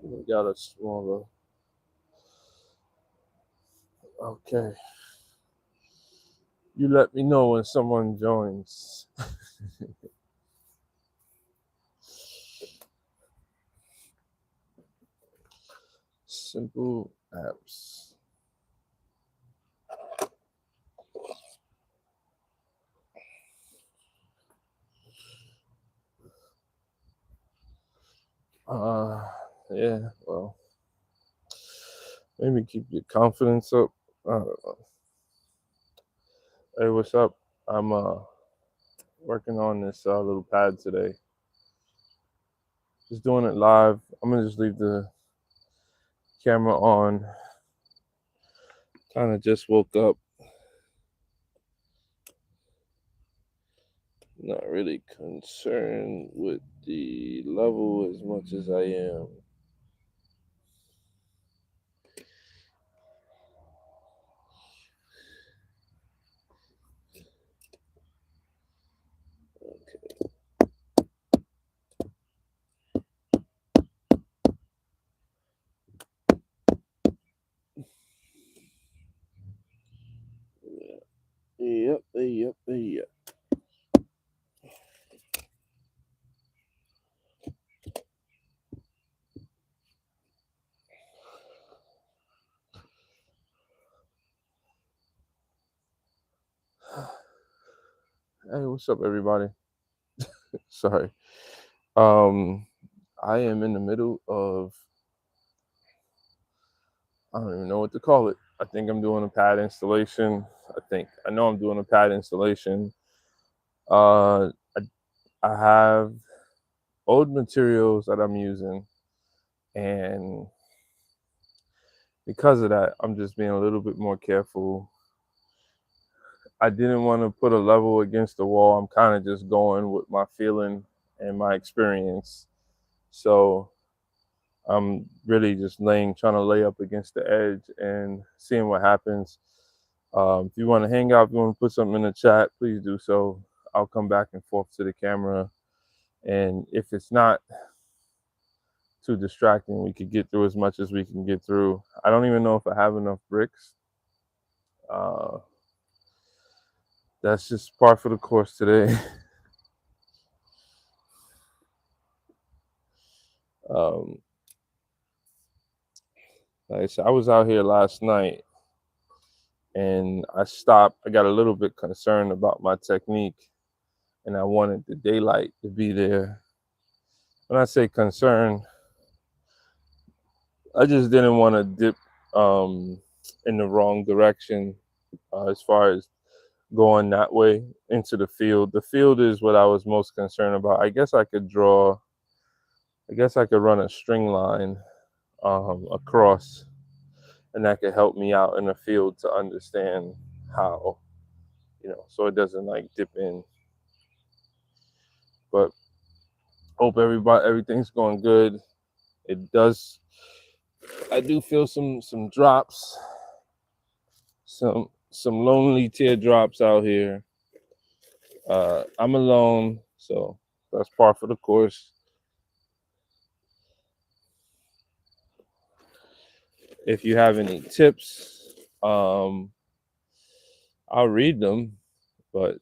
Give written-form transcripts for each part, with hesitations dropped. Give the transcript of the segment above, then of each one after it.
We got a smaller. Okay. You let me know when someone joins. Simple apps. Uh, yeah. Well, maybe keep your confidence up. Hey, what's up? I'm working on this little pad today. Just doing it live. I'm gonna just leave the camera on. Kind of just woke up. Not really concerned with the level as much as I am. Okay. Yeah. Yep. Hey, what's up, everybody? Sorry. Um, I am in the middle of, I don't even know what to call it. I think I'm doing a pad installation. I know I'm doing a pad installation. Uh, I, I have old materials that I'm using, and because of that, I'm just being a little bit more careful. I didn't want to put a level against the wall. I'm kind of just going with my feeling and my experience. So I'm really just trying to lay up against the edge and seeing what happens. If you want to hang out, if you want to put something in the chat, please do so. I'll come back and forth to the camera. And if it's not too distracting, we could get through as much as we can get through. I don't even know if I have enough bricks. Uh, that's just part for the course today. um, like I said, I was out here last night and I stopped. I got a little bit concerned about my technique and I wanted the daylight to be there. When I say concern, I just didn't want to dip in the wrong direction as far as going that way into the field. The field is what I was most concerned about. I guess I could run a string line across, and that could help me out in the field to understand how, so it doesn't like dip in. But hope everything's going good. It does. I do feel some drops, some lonely teardrops out here. I'm alone, so that's par for the course. If you have any tips, I'll read them, but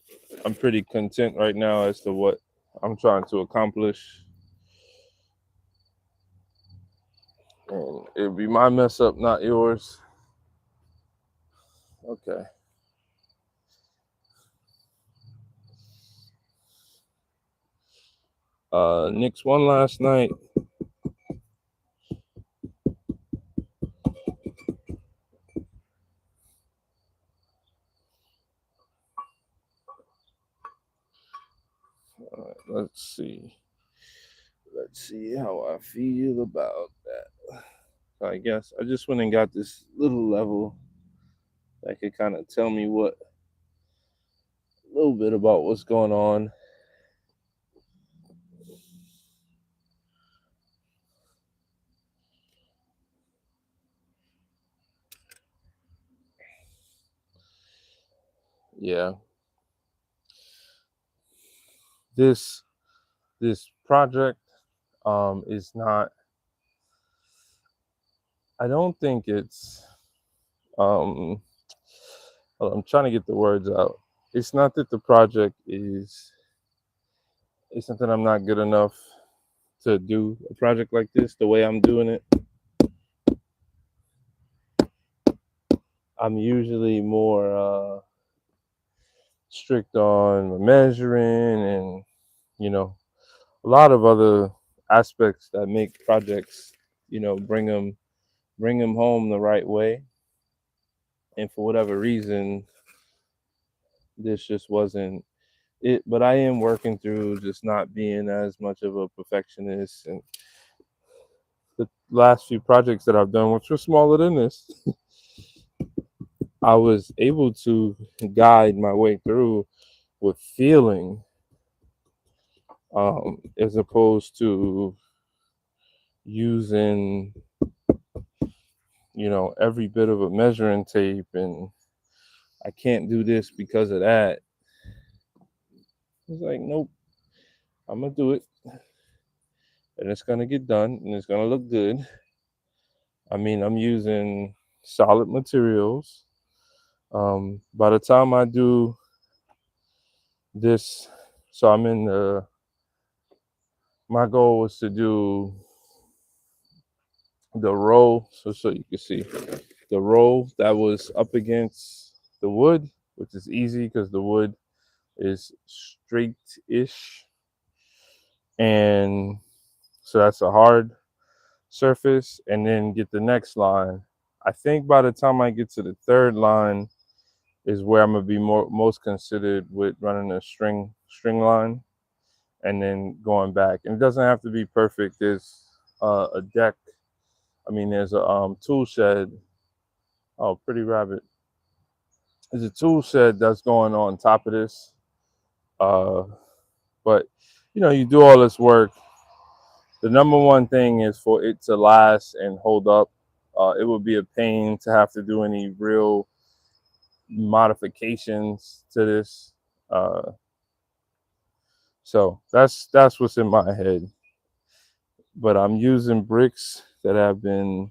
I'm pretty content right now as to what I'm trying to accomplish. And it'll be my mess up, not yours. Okay. Knicks won last night. All right, let's see. Let's see how I feel about that. I guess I just went and got this little level that could kind of tell me a little bit about what's going on. Yeah, this project is not I don't think it's um well, I'm trying to get the words out. It's not that the project is it's not that I'm not good enough to do a project like this the way I'm doing it. I'm usually more strict on measuring and you know a lot of other aspects that make projects bring them home the right way. And for whatever reason, this just wasn't it. But I am working through just not being as much of a perfectionist. And the last few projects that I've done, which were smaller than this, I was able to guide my way through with feeling, as opposed to using, every bit of a measuring tape and I can't do this because of that. It's like, nope, I'm gonna do it and it's gonna get done and it's gonna look good. I mean, I'm using solid materials. By the time I do this, so I'm in the, my goal was to do the row, so you can see the row that was up against the wood, which is easy because the wood is straight-ish, and so that's a hard surface, and then get the next line. I think by the time I get to the third line is where I'm gonna be most considered with running a string line and then going back. And it doesn't have to be perfect. There's a deck. I mean, there's a tool shed. Oh, pretty rabbit. There's a tool shed that's going on top of this. Uh, but you do all this work. The number one thing is for it to last and hold up. It would be a pain to have to do any real modifications to this. Uh, so that's what's in my head. But I'm using bricks that have been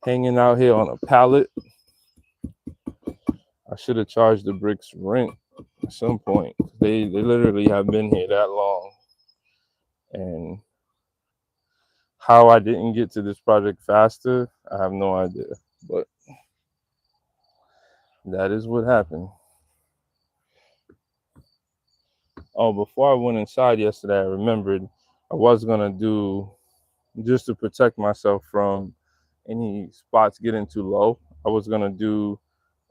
hanging out here on a pallet. I should have charged the bricks rent at some point. They literally have been here that long. And how I didn't get to this project faster, I have no idea. But that is what happened. Oh, before I went inside yesterday, I remembered I was gonna do, just to protect myself from any spots getting too low. I was gonna do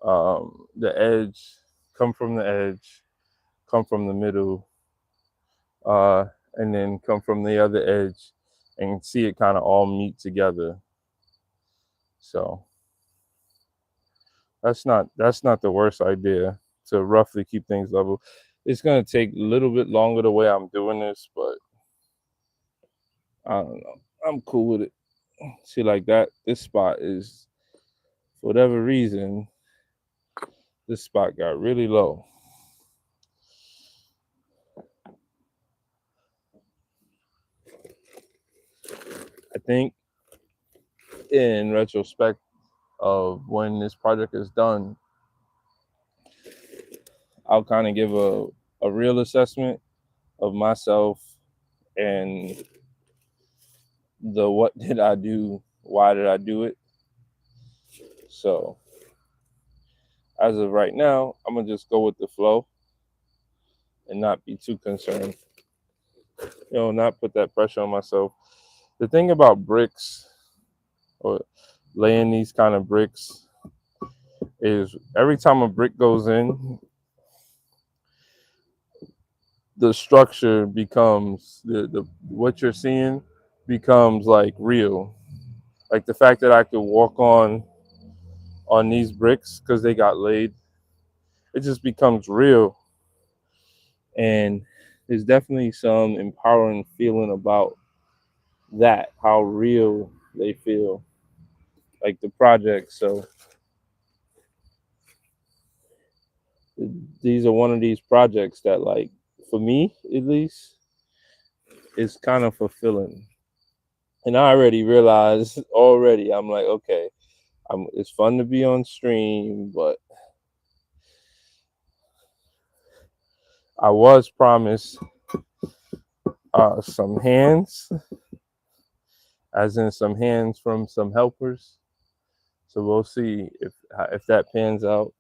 the edge, come from the edge, come from the middle, uh, and then come from the other edge, and see it kind of all meet together. So that's not the worst idea to roughly keep things level. It's gonna take a little bit longer the way I'm doing this, but I don't know. I'm cool with it. See, like that, this spot is, for whatever reason, this spot got really low. I think in retrospect of when this project is done, I'll kind of give a real assessment of myself and the what did I do, why did I do it. So as of right now, I'm gonna just go with the flow and not be too concerned. Not put that pressure on myself. The thing about bricks or laying these kind of bricks is every time a brick goes in, the structure becomes the what you're seeing becomes like real. Like the fact that I could walk on these bricks because they got laid, it just becomes real. And there's definitely some empowering feeling about that, how real they feel, like the project. So these are one of these projects that, like, for me at least, is kind of fulfilling. And I already realized already, I'm like, okay, it's fun to be on stream, but I was promised some hands, as in some hands from some helpers. So we'll see if that pans out.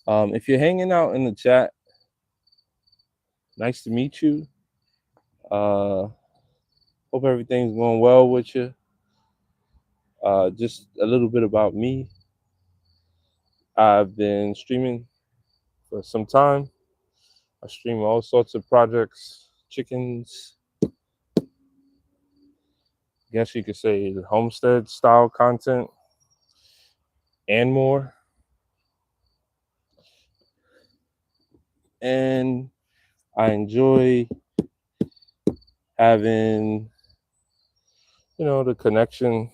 If you're hanging out in the chat, nice to meet you. Hope everything's going well with you. Just a little bit about me. I've been streaming for some time. I stream all sorts of projects, chickens, guess you could say homestead style content, and more. And I enjoy having, the connection.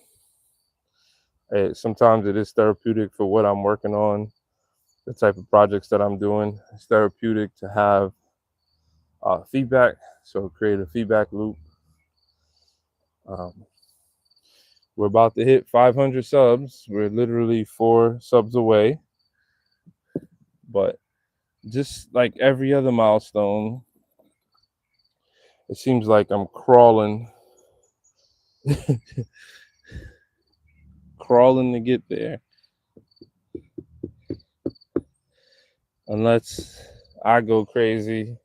Sometimes it is therapeutic for what I'm working on, the type of projects that I'm doing. It's therapeutic to have feedback, so create a feedback loop. Um, we're about to hit 500 subs. We're literally 4 subs away. But just like every other milestone, it seems like I'm crawling, crawling to get there. Unless I go crazy,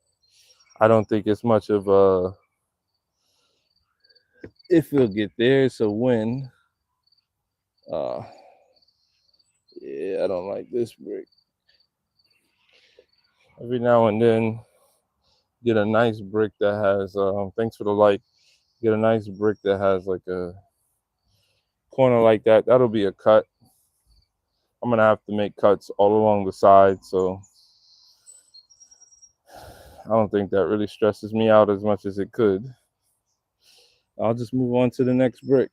I don't think it's much of a if we'll get there, it's a win. Uh, yeah, I don't like this brick. Every now and then, get a nice brick that has, thanks for the like, get a nice brick that has like a corner like that. That'll be a cut. I'm going to have to make cuts all along the side, so I don't think that really stresses me out as much as it could. I'll just move on to the next brick.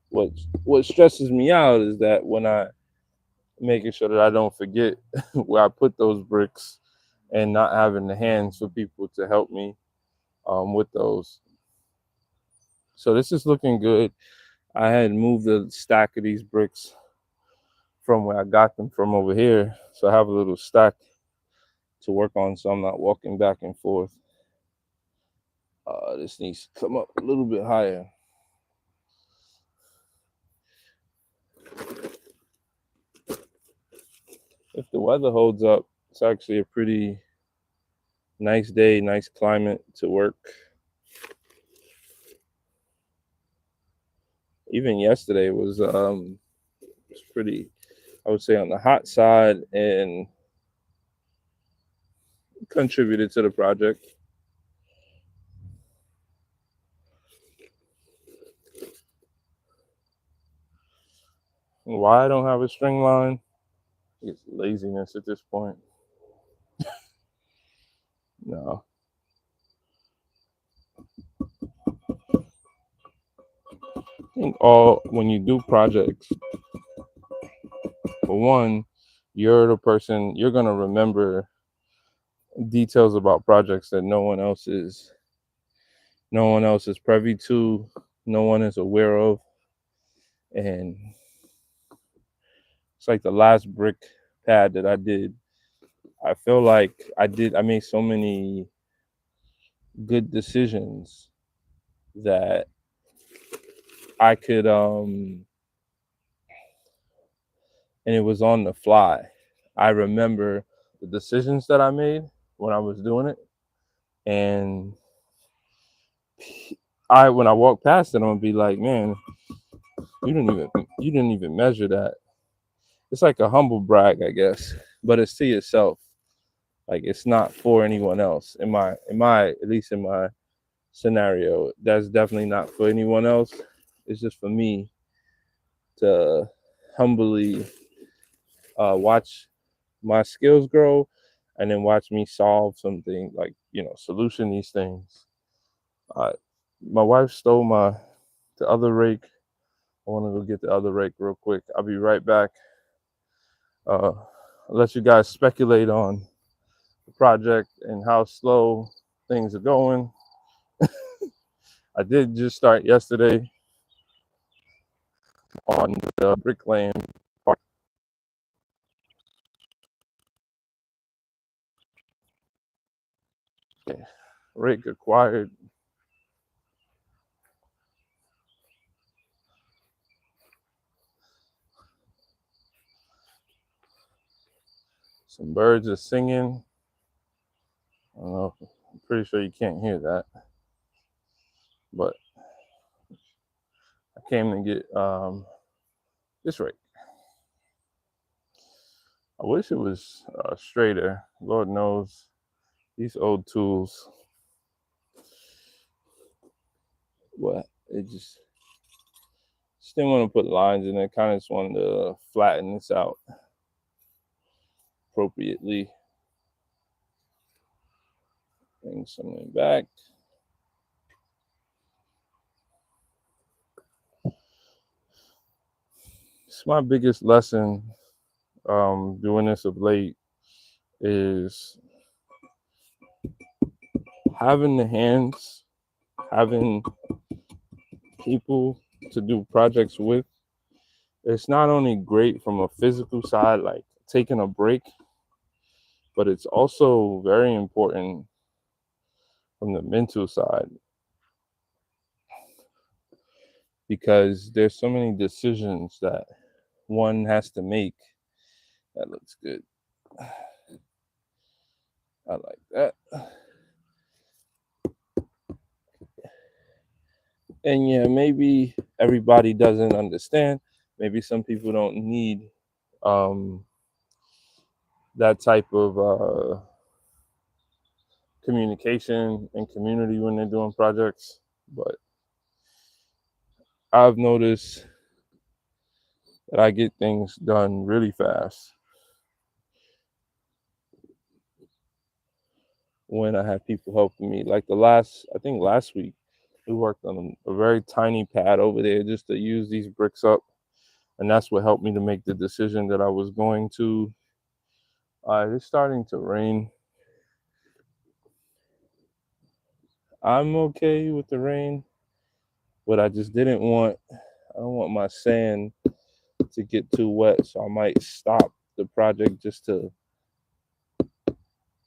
What stresses me out is that when I making sure that I don't forget where I put those bricks and not having the hands for people to help me with those. So this is looking good. I had moved the stack of these bricks from where I got them from over here. So I have a little stack to work on so I'm not walking back and forth. This needs to come up a little bit higher. If the weather holds up, it's actually a pretty nice day, nice climate to work. Even yesterday was pretty, I would say, on the hot side, and contributed to the project. Why I don't have a string line? It's laziness at this point. No. I think when you do projects, for one, you're the person, you're gonna remember details about projects that no one else is privy to, no one is aware of. And it's like the last brick pad that I did. I feel like I made so many good decisions that I could and it was on the fly. I remember the decisions that I made when I was doing it, and when I walk past it, I'm gonna be like, man, you didn't even measure that. It's like a humble brag, I guess, but it's to yourself. Like, it's not for anyone else. At least in my scenario, that's definitely not for anyone else. It's just for me to humbly watch my skills grow, and then watch me solve something, like, solution these things. My wife stole the other rake. I want to go get the other rake real quick. I'll be right back. I'll let you guys speculate on the project and how slow things are going. I did just start yesterday on the bricklaying part. Rick acquired some birds are singing. I don't know. I'm pretty sure you can't hear that, but I came to get this rake. I wish it was straighter. Lord knows these old tools, what it just didn't want to put lines in it. Kind of just wanted to flatten this out appropriately. Bring something back. It's my biggest lesson doing this of late is having the hands, having people to do projects with. It's not only great from a physical side, like taking a break, but it's also very important from the mental side, because there's so many decisions that one has to make. That looks good. I like that. And yeah, maybe everybody doesn't understand. Maybe some people don't need that type of communication and community when they're doing projects. But I've noticed that I get things done really fast when I have people helping me. Like I think last week, we worked on a very tiny pad over there just to use these bricks up. And that's what helped me to make the decision that I was going to. It's starting to rain. I'm okay with the rain, but I just I don't want my sand to get too wet. So I might stop the project just to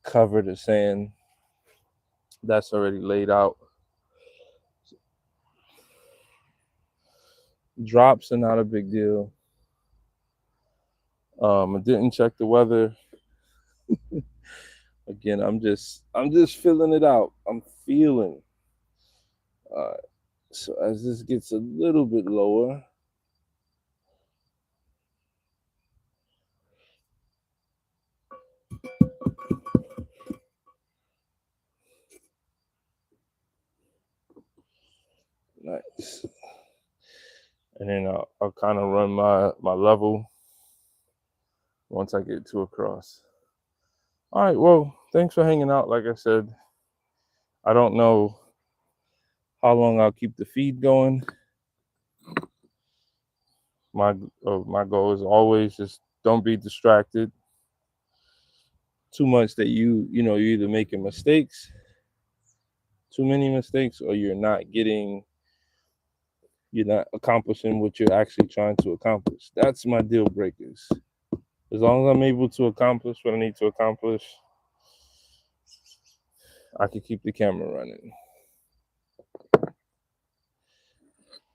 cover the sand that's already laid out. Drops are not a big deal. I didn't check the weather. Again, I'm just feeling it out. I'm feeling. So as this gets a little bit lower, nice. And then I'll kind of run my level once I get to across. All right, well, thanks for hanging out. Like I said, I don't know how long I'll keep the feed going. My goal is always just don't be distracted too much that you're either making mistakes, too many mistakes, or you're not accomplishing what you're actually trying to accomplish. That's my deal breakers. As long as I'm able to accomplish what I need to accomplish, I can keep the camera running.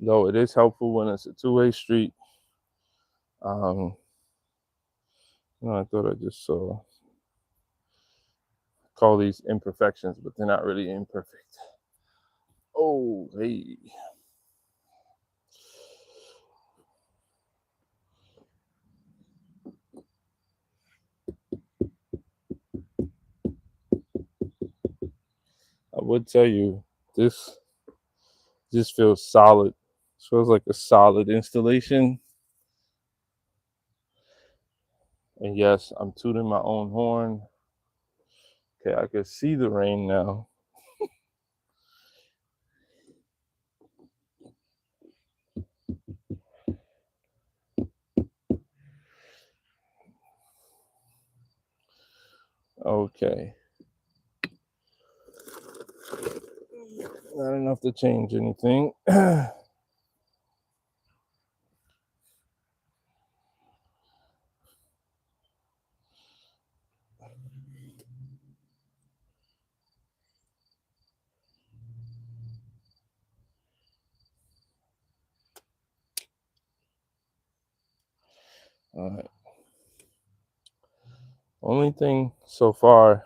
Though it is helpful when it's a two-way street. I thought I just saw call these imperfections, but they're not really imperfect. Oh, hey. I would tell you, this just feels solid. It feels like a solid installation. And yes, I'm tooting my own horn. Okay, I can see the rain now. Okay. Not enough to change anything. All right. Only thing so far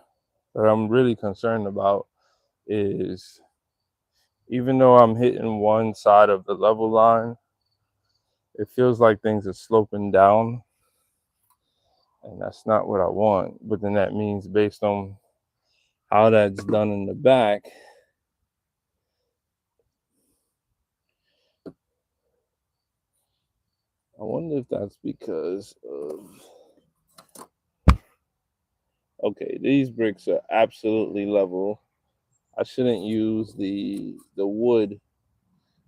that I'm really concerned about is, even though I'm hitting one side of the level line, it feels like things are sloping down, and that's not what I want. But then that means, based on how that's done in the back, I wonder if that's because of, okay, these bricks are absolutely level. I shouldn't use the wood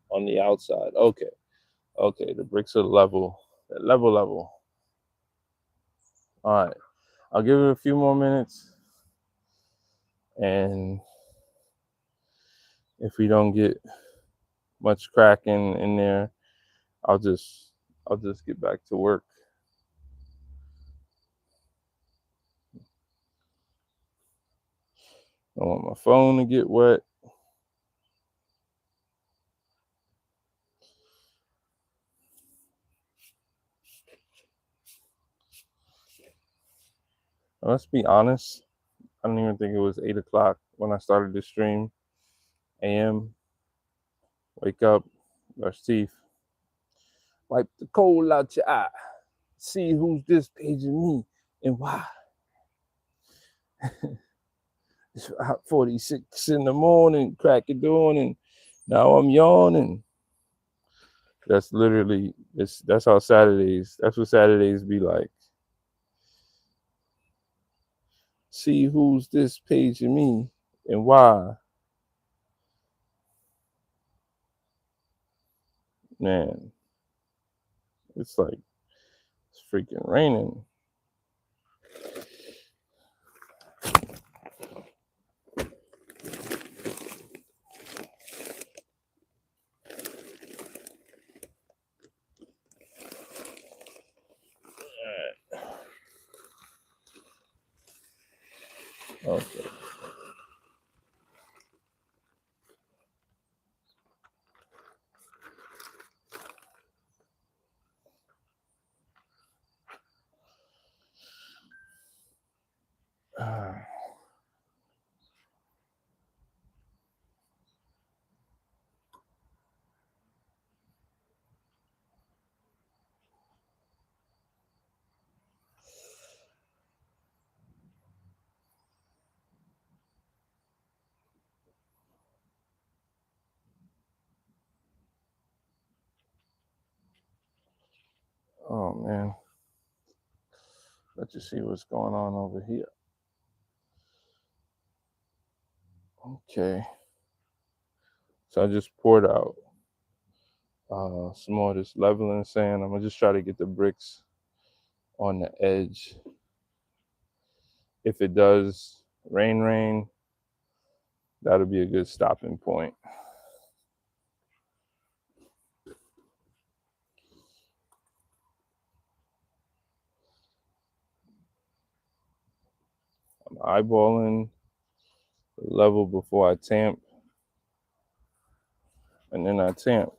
on the outside. Okay, the bricks are level. They're level. All right, I'll give it a few more minutes, and if we don't get much cracking in there, I'll just get back to work. I don't want my phone to get wet. Let's be honest. I don't even think it was 8 o'clock when I started the stream. AM. Wake up, brush teeth, wipe the coal out your eye, see who's this paging me and why. It's 46 in the morning, crack of dawn, and now I'm yawning. That's literally, that's how Saturdays, that's what Saturdays be like. See who's this paging me and why. Man, it's like, it's freaking raining. Okay. Oh man, let's just see what's going on over here. Okay, so I just poured out some more of this leveling sand. I'm gonna just try to get the bricks on the edge. If it does rain, that'll be a good stopping point. I'm eyeballing the level before I tamp, and then I tamp.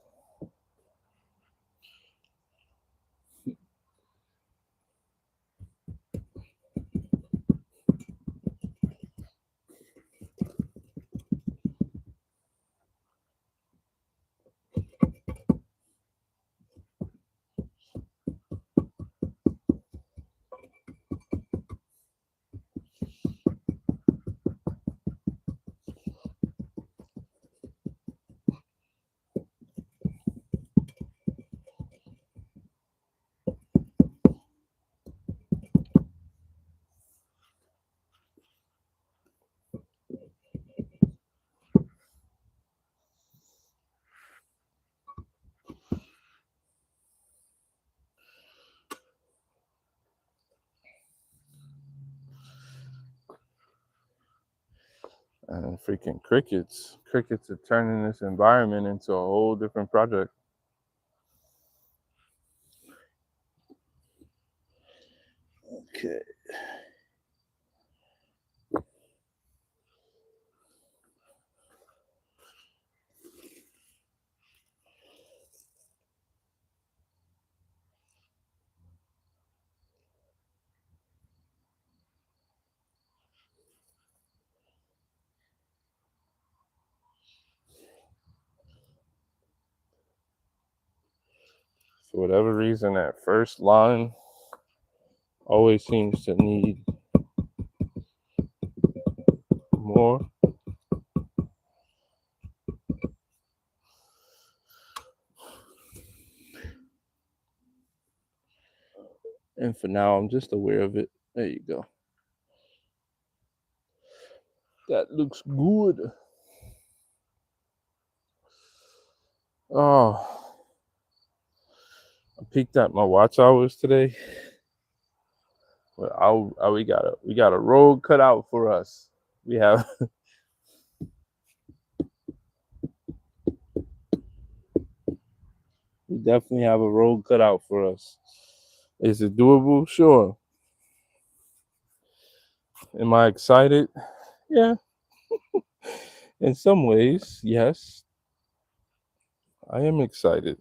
Freaking crickets. Crickets are turning this environment into a whole different project. Okay. For whatever reason, that first line always seems to need more. And for now, I'm just aware of it. There you go. That looks good. Oh, I peeked at my watch hours today. Well, we got a road cut out for us. We have we definitely have a road cut out for us. Is it doable? Sure. Am I excited? Yeah. In some ways, yes. I am excited.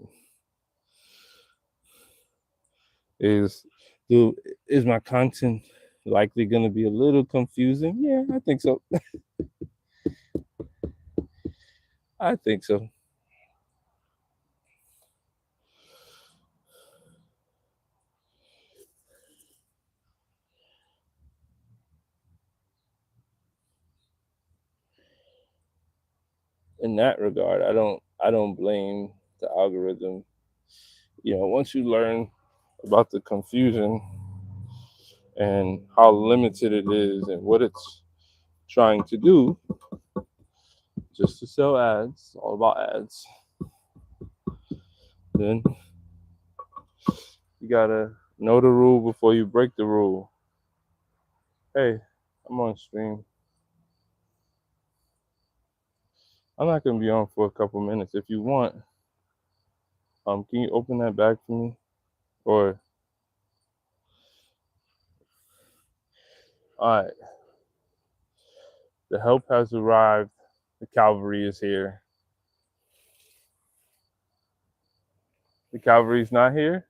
Is is my content likely going to be a little confusing? Yeah, I think so. I think so. In that regard, I don't blame the algorithm. Once you learn about the confusion and how limited it is and what it's trying to do, just to sell ads, all about ads, then you gotta know the rule before you break the rule. Hey, I'm on stream. I'm not gonna be on for a couple minutes. If you want, can you open that bag for me? Or all right, the help has arrived. The cavalry is here. The cavalry's not here.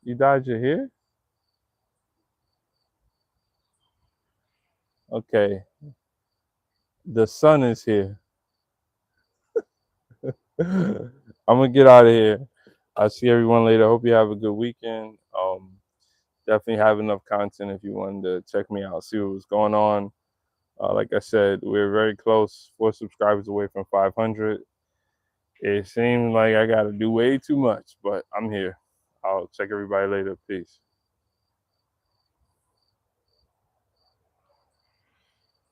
You died. You're here. Okay. The sun is here. I'm gonna get out of here. I'll see everyone later. Hope you have a good weekend. Definitely have enough content if you wanted to check me out, see what was going on. Like I said, we're very close, 4 subscribers away from 500. It seems like I got to do way too much, but I'm here. I'll check everybody later. Peace.